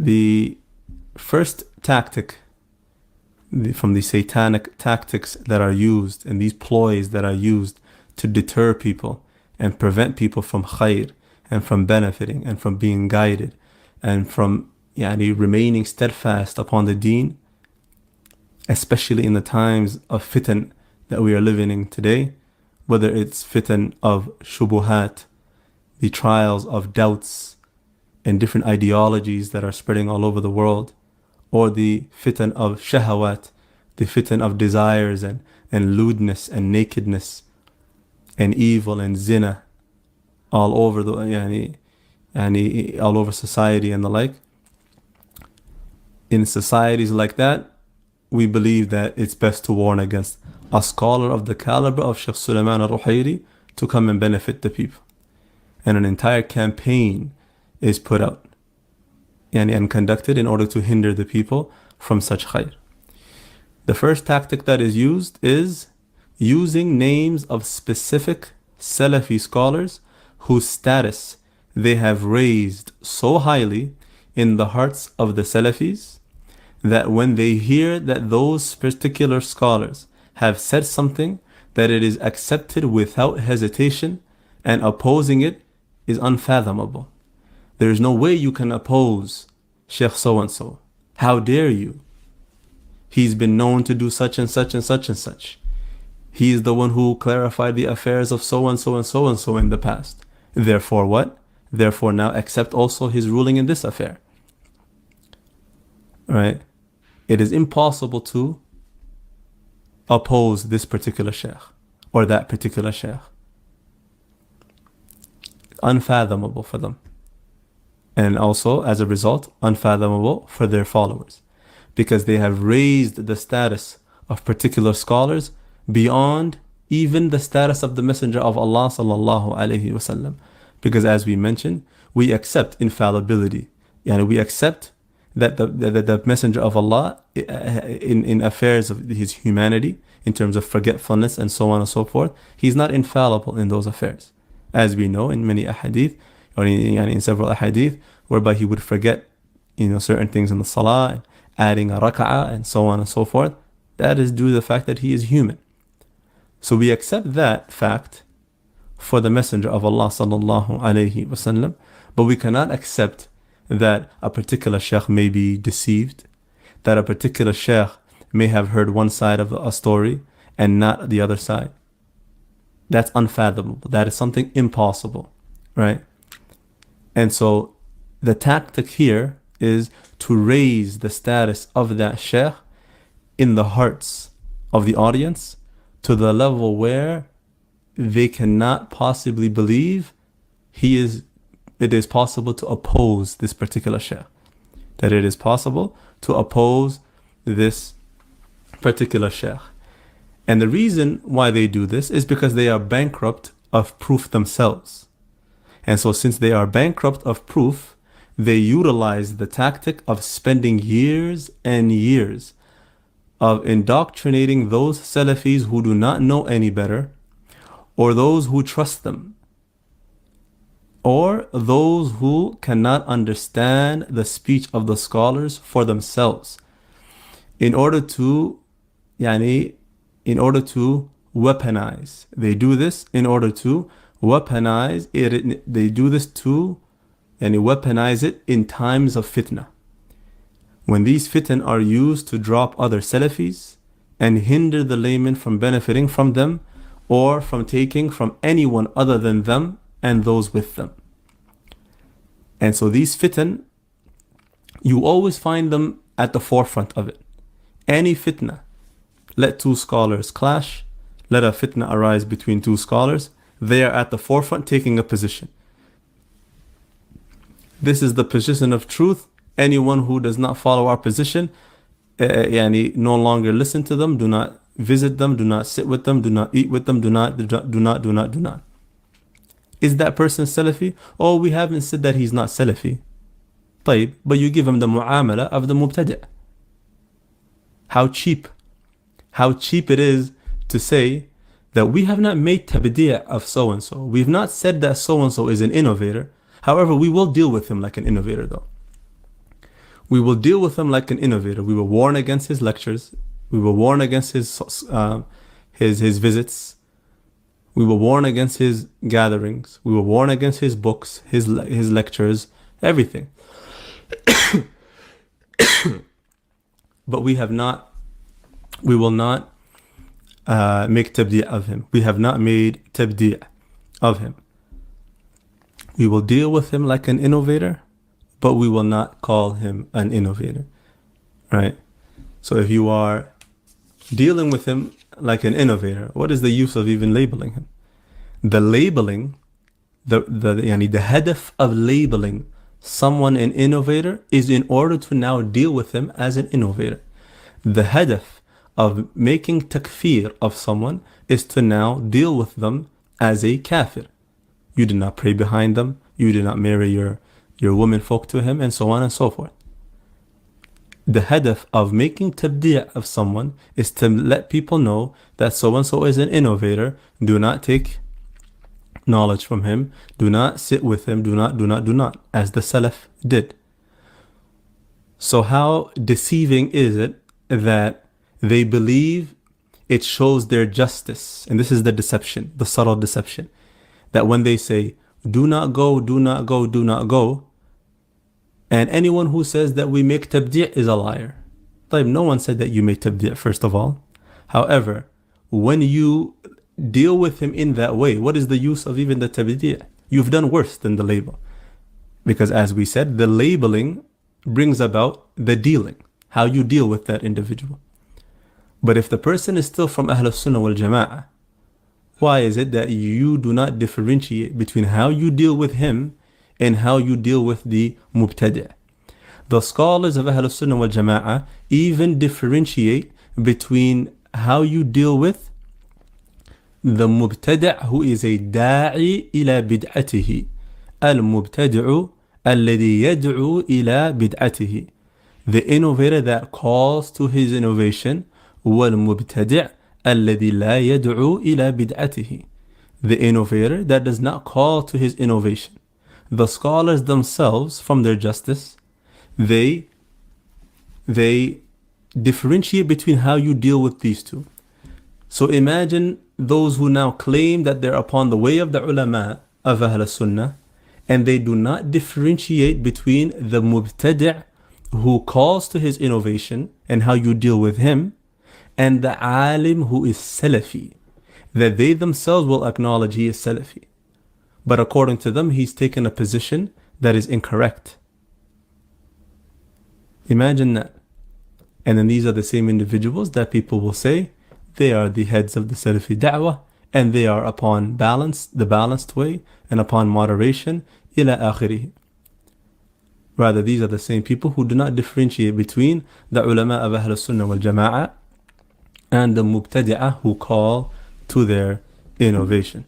The first tactic from the satanic tactics that are used and these ploys that are used to deter people and prevent people from khair and from benefiting and from being guided and from remaining steadfast upon the deen, especially in the times of fitan that we are living in today, whether it's fitan of shubuhat, the trials of doubts and different ideologies that are spreading all over the world, or the fitan of shahawat, the fitan of desires and lewdness and nakedness and evil and zina all over all over society and the like. In societies like that, we believe that it's best to warn against a scholar of the caliber of Sheikh Sulaiman al-Ruhairi to come and benefit the people. And an entire campaign is put out and conducted in order to hinder the people from such khair. The first tactic that is used is using names of specific Salafi scholars whose status they have raised so highly in the hearts of the Salafis that when they hear that those particular scholars have said something, that it is accepted without hesitation, and opposing it is unfathomable. There is no way you can oppose Sheikh so-and-so. How dare you? He's been known to do such and such and such and such. He is the one who clarified the affairs of so-and-so and so-and-so in the past. Therefore what? Therefore now accept also his ruling in this affair. Right? It is impossible to oppose this particular sheikh or that particular sheikh. Unfathomable for them. And also, as a result, unfathomable for their followers, because they have raised the status of particular scholars beyond even the status of the Messenger of Allah sallallahu alaihi wasallam. Because as we mentioned, we accept infallibility, and we accept that the Messenger of Allah in affairs of his humanity, in terms of forgetfulness and so on and so forth, he's not infallible in those affairs, as we know in many ahadith, or in several ahadith, whereby he would forget certain things in the salah, adding a rak'ah and so on and so forth. That is due to the fact that he is human. So we accept that fact for the Messenger of Allah sallallahu alaihi wasallam, but we cannot accept that a particular sheikh may be deceived, that a particular sheikh may have heard one side of a story and not the other side. That's unfathomable. That is something impossible, right? And so the tactic here is to raise the status of that sheikh in the hearts of the audience to the level where they cannot possibly believe it is possible to oppose this particular sheikh. That it is possible to oppose this particular sheikh. And the reason why they do this is because they are bankrupt of proof themselves. And so since they are bankrupt of proof, they utilize the tactic of spending years and years of indoctrinating those Salafis who do not know any better, or those who trust them, or those who cannot understand the speech of the scholars for themselves, in order to weaponize. They do this in order to weaponize it. They do this to weaponize it in times of fitna. When these fitan are used to drop other Salafis and hinder the laymen from benefiting from them, or from taking from anyone other than them and those with them. And so these fitan, you always find them at the forefront of it. Any fitna, let two scholars clash, let a fitna arise between two scholars, they are at the forefront taking a position. This is the position of truth. Anyone who does not follow our position, no longer listen to them, do not visit them, do not sit with them, do not eat with them, do not. Is that person Salafi? Oh, we haven't said that he's not Salafi. طيب, but you give him the mu'amala of the mubtadi'. How cheap it is to say that we have not made tabdi' of so-and-so. We've not said that so-and-so is an innovator. However, we will deal with him like an innovator though. We will deal with him like an innovator. We will warn against his lectures. We will warn against his visits. We will warn against his gatherings. We will warn against his books, his lectures, everything. But we will not make tabdi' of him. We have not made tabdi' of him. We will deal with him like an innovator, but we will not call him an innovator, right? So if you are dealing with him like an innovator, what is the use of even labeling him? The labeling, the hadaf of labeling someone an innovator is in order to now deal with him as an innovator. The hadaf of making takfir of someone is to now deal with them as a kafir. You did not pray behind them. You did not marry your women folk to him, and so on and so forth. The hadaf of making tabdi' of someone is to let people know that so-and-so is an innovator. Do not take knowledge from him. Do not sit with him. Do not, as the Salaf did. So how deceiving is it that they believe it shows their justice? And this is the deception, the subtle deception. That when they say, do not go, do not go, do not go, and anyone who says that we make tabdi' is a liar. No one said that you make tabdi', first of all. However, when you deal with him in that way, what is the use of even the tabdi'? You've done worse than the label. Because as we said, the labeling brings about the dealing, how you deal with that individual. But if the person is still from Ahl Sunnah wal Jama'ah, why is it that you do not differentiate between how you deal with him and how you deal with the mubtadi'? The scholars of Ahl Sunnah wal Jama'ah even differentiate between how you deal with the mubtadi' who is a da'i ila bid'atihi, al-mubtadi'u alladhi yad'u ila bid'atihi, the innovator that calls to his innovation, wal-mubtadi' alladhi la yad'u ila bid'atihi, the innovator that does not call to his innovation. The scholars themselves, from their justice, they differentiate between how you deal with these two. So imagine those who now claim that they're upon the way of the ulama of Ahl Sunnah, and they do not differentiate between the mubtadi' who calls to his innovation and how you deal with him, and the alim who is Salafi, that they themselves will acknowledge he is Salafi. But according to them, he's taken a position that is incorrect. Imagine that. And then these are the same individuals that people will say they are the heads of the Salafi da'wah, and they are upon balance, the balanced way, and upon moderation, ila akhirih. Rather, these are the same people who do not differentiate between the ulama of Ahl Sunnah wal Jama'ah and the mubtadi'ah who call to their innovation.